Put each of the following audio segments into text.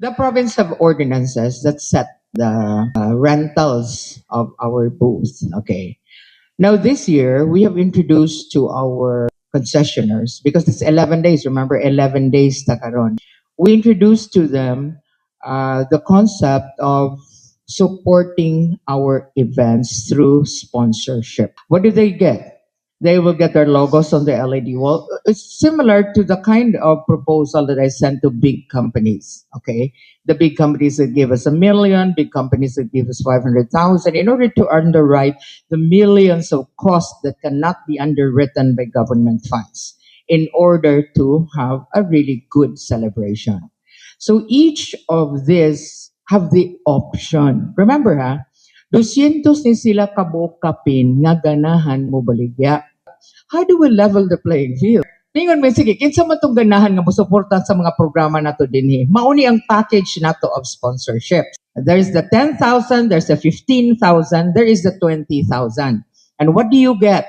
The province have ordinances that set the rentals of our booth. Okay. Now this year we have introduced to our concessioners because it's 11 days. Remember, 11 days takaron. We introduced to them the concept of supporting our events through sponsorship. What do they get? They will get their logos on the LED wall. It's similar to the kind of proposal that I sent to big companies. Okay, the big companies that give us 1 million, big companies that give us 500,000, in order to underwrite the millions of costs that cannot be underwritten by government funds, in order to have a really good celebration. So each of these have the option. Remember ha, 200 ni sila kabuok kapin nga ganahan mo baligya. How do we level the playing field? Ningon mo, sige, kinsa man tong ganahan nga musuportan sa mga programa nato dinhi. Mauni ang package nato of sponsorship. There's the 10,000, there's the 15,000, there is the 20,000. And what do you get?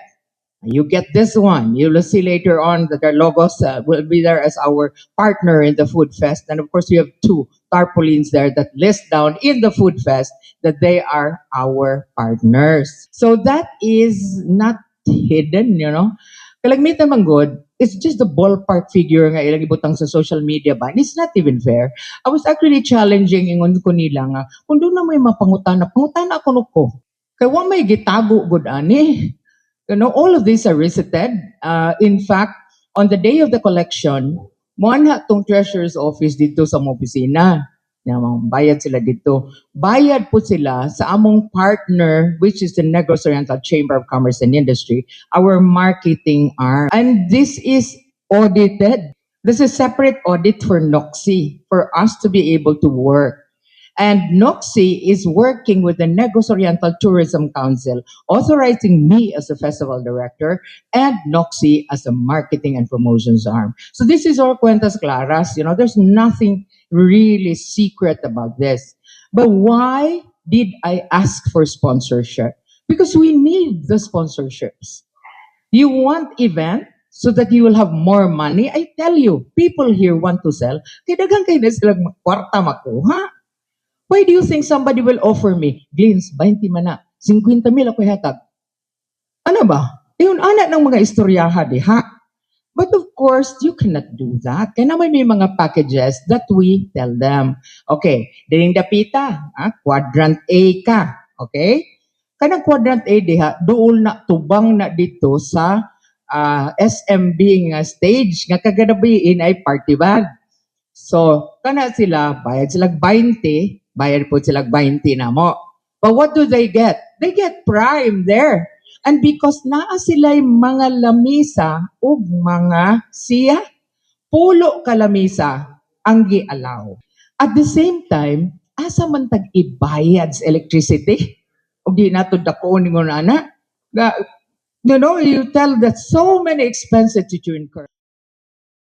You get this one. You'll see later on that their logos will be there as our partner in the Food Fest. And of course, we have 2 tarpaulins there that list down in the Food Fest that they are our partners. So that is not hidden, you know. Kalagmitan man good, it's just the ballpark figure nga ilang ibutang sa social media ba. And it's not even fair. I was actually challenging ingon ko nila nga, kung doon na may mapangutana ako no ko. Kaya wa may gitago good ani. You know, all of these are receipted. In fact, on the day of the collection, mo na tong treasurer's office dito sa among opisina. Bayad sila dito. Bayad po sila sa among partner, which is the Negros Oriental Chamber of Commerce and Industry, our marketing arm. And this is audited. This is separate audit for NOCSI for us to be able to work. And NOCSI is working with the Negros Oriental Tourism Council, authorizing me as a festival director and NOCSI as a marketing and promotions arm. So this is all cuentas claras. You know, there's nothing really secret about this. But why did I ask for sponsorship? Because we need the sponsorships. You want event so that you will have more money. I tell you, people here want to sell. Kaya daghang kayo na silang kwarta makuha. Why do you think somebody will offer me, Glins, 20 man na, 50 mil ako hatag? Ano ba? Yun, anak ng mga istoryaha, diha. But of course, you cannot do that. Kaya naman may mga packages that we tell them. Okay, dining dapita, quadrant A ka. Okay? Kanang quadrant A, diha, doon na tubang na dito sa SMB nga stage, nga kagadabiin ay party bag. So, kana sila, bayad sila 20, bayad po sila 20 na mo. But what do they get? They get prime there. And because naa sila'y mga lamisa o mga siya, pulo ka lamisa ang gi-allow. At the same time, asa man tag-ibayad sa electricity? O di nato dako ni mo na. You know, you tell that so many expenses that you incur.